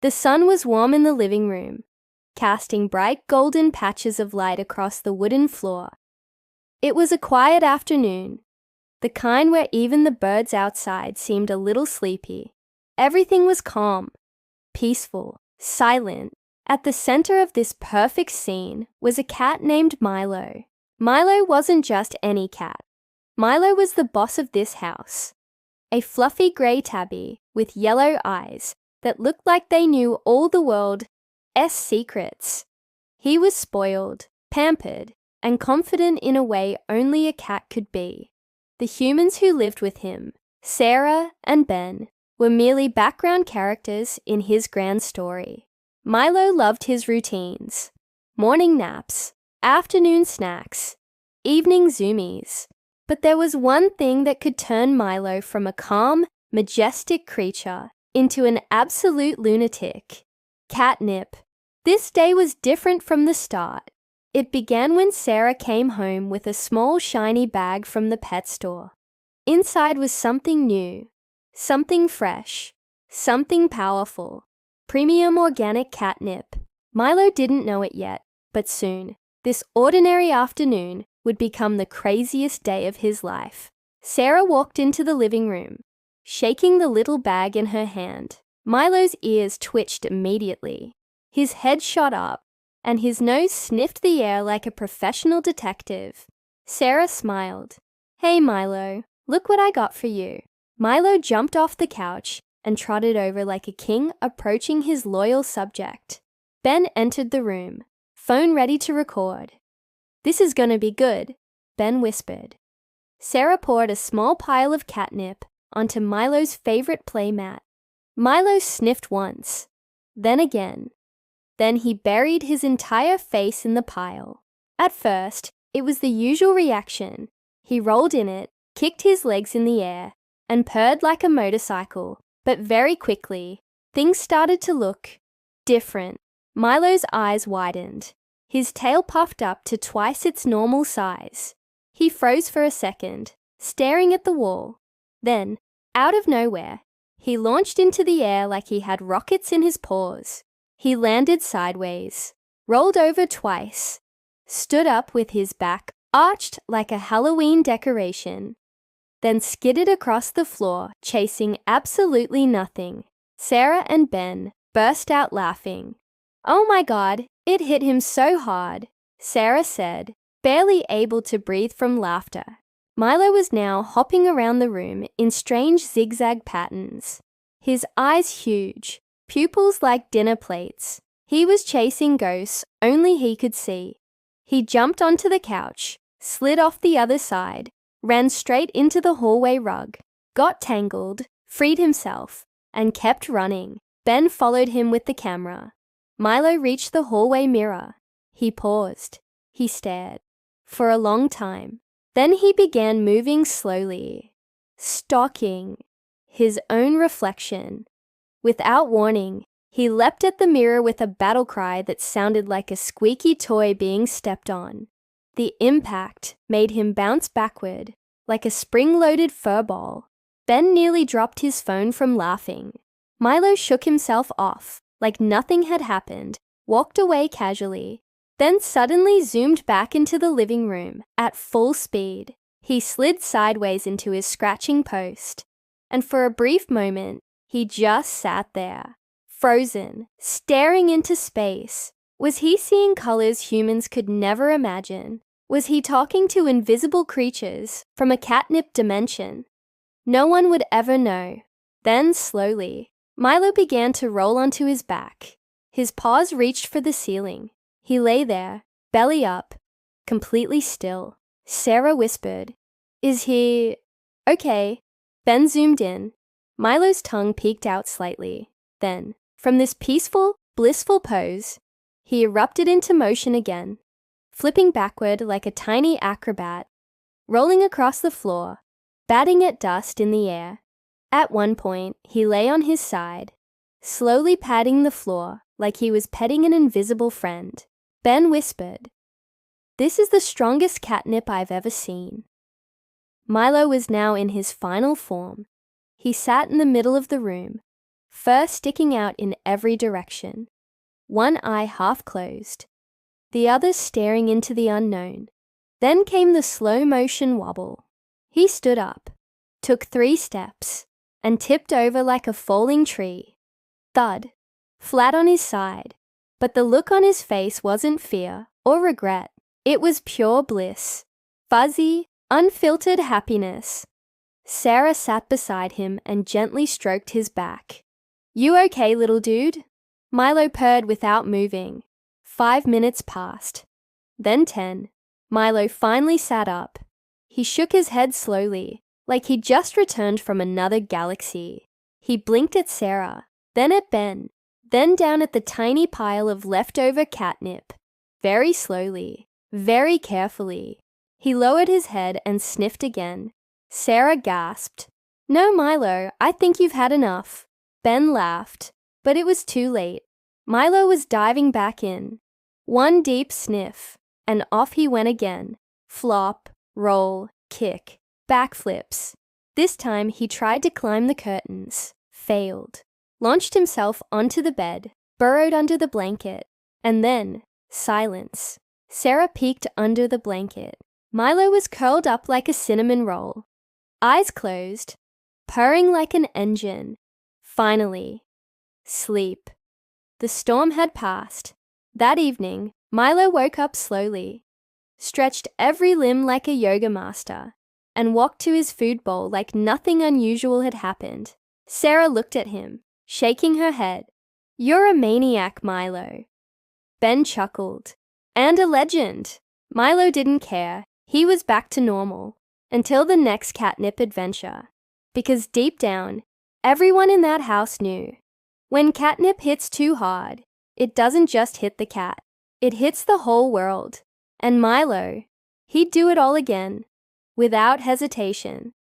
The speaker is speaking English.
The sun was warm in the living room, casting bright golden patches of light across the wooden floor. It was a quiet afternoon, the kind where even the birds outside seemed a little sleepy. Everything was calm, peaceful, silent. At the center of this perfect scene was a cat named Milo. Milo wasn't just any cat. Milo was the boss of this house. A fluffy grey tabby with yellow eyes that looked like they knew all the world's secrets. He was spoiled, pampered, and confident in a way only a cat could be. The humans who lived with him, Sarah and Ben, were merely background characters in his grand story. Milo loved his routines: morning naps, afternoon snacks, evening zoomies. But there was one thing that could turn Milo from a calm, majestic creature into an absolute lunatic: Catnip. This day was different from the start. It began when Sarah came home with a small shiny bag from the pet store. Inside was something new, something fresh, something powerful. Premium organic catnip. Milo didn't know it yet, but soon, this ordinary afternoon would become the craziest day of his life. Sarah walked into the living room, shaking the little bag in her hand. Milo's ears twitched immediately. His head shot up, and his nose sniffed the air like a professional detective. Sarah smiled. "Hey, Milo, look what I got for you." Milo jumped off the couch and trotted over like a king approaching his loyal subject. Ben entered the room, phone ready to record. "This is gonna be good," Ben whispered. Sarah poured a small pile of catnip onto Milo's favorite playmat. Milo sniffed once, then again. Then he buried his entire face in the pile. At first, it was the usual reaction. He rolled in it, kicked his legs in the air, and purred like a motorcycle. But very quickly, things started to look different. Milo's eyes widened. His tail puffed up to twice its normal size. He froze for a second, staring at the wall. Then, out of nowhere, he launched into the air like he had rockets in his paws. He landed sideways, rolled over twice, stood up with his back arched like a Halloween decoration, then skidded across the floor, chasing absolutely nothing. Sarah and Ben burst out laughing. "Oh my God, it hit him so hard," Sarah said, barely able to breathe from laughter. Milo was now hopping around the room in strange zigzag patterns, his eyes huge, pupils like dinner plates. He was chasing ghosts only he could see. He jumped onto the couch, slid off the other side, ran straight into the hallway rug, got tangled, freed himself, and kept running. Ben followed him with the camera. Milo reached the hallway mirror. He paused. He stared. For a long time. Then he began moving slowly, stalking his own reflection. Without warning, he leapt at the mirror with a battle cry that sounded like a squeaky toy being stepped on. The impact made him bounce backward, like a spring-loaded fur ball. Ben nearly dropped his phone from laughing. Milo shook himself off, like nothing had happened, walked away casually, then suddenly zoomed back into the living room at full speed. He slid sideways into his scratching post, and for a brief moment, he just sat there, frozen, staring into space. Was he seeing colors humans could never imagine? Was he talking to invisible creatures from a catnip dimension? No one would ever know. Then, slowly, Milo began to roll onto his back. His paws reached for the ceiling. He lay there, belly up, completely still. Sarah whispered, "Is he okay?" Ben zoomed in. Milo's tongue peeked out slightly. Then, from this peaceful, blissful pose, he erupted into motion again, flipping backward like a tiny acrobat, rolling across the floor, batting at dust in the air. At one point, he lay on his side, slowly patting the floor like he was petting an invisible friend. Ben whispered, "This is the strongest catnip I've ever seen." Milo was now in his final form. He sat in the middle of the room, fur sticking out in every direction, one eye half closed, the other staring into the unknown. Then came the slow-motion wobble. He stood up, took 3 steps, and tipped over like a falling tree. Thud, flat on his side. But the look on his face wasn't fear or regret. It was pure bliss, fuzzy, unfiltered happiness. Sarah sat beside him and gently stroked his back. "You okay, little dude?" Milo purred without moving. 5 minutes passed. Then 10. Milo finally sat up. He shook his head slowly, like he'd just returned from another galaxy. He blinked at Sarah, then at Ben, then down at the tiny pile of leftover catnip. Very slowly, very carefully. He lowered his head and sniffed again. Sarah gasped. "No, Milo, I think you've had enough." Ben laughed, but it was too late. Milo was diving back in. One deep sniff, and off he went again. Flop, roll, kick, backflips. This time he tried to climb the curtains. Failed. Launched himself onto the bed, burrowed under the blanket, and then silence. Sarah peeked under the blanket. Milo was curled up like a cinnamon roll, eyes closed, purring like an engine. Finally, sleep. The storm had passed. That evening, Milo woke up slowly, stretched every limb like a yoga master, and walked to his food bowl like nothing unusual had happened. Sarah looked at him, shaking her head. "You're a maniac, Milo." Ben chuckled. "And a legend." Milo didn't care. He was back to normal, until the next catnip adventure. Because deep down, everyone in that house knew. When catnip hits too hard, it doesn't just hit the cat. It hits the whole world. And Milo, he'd do it all again, without hesitation.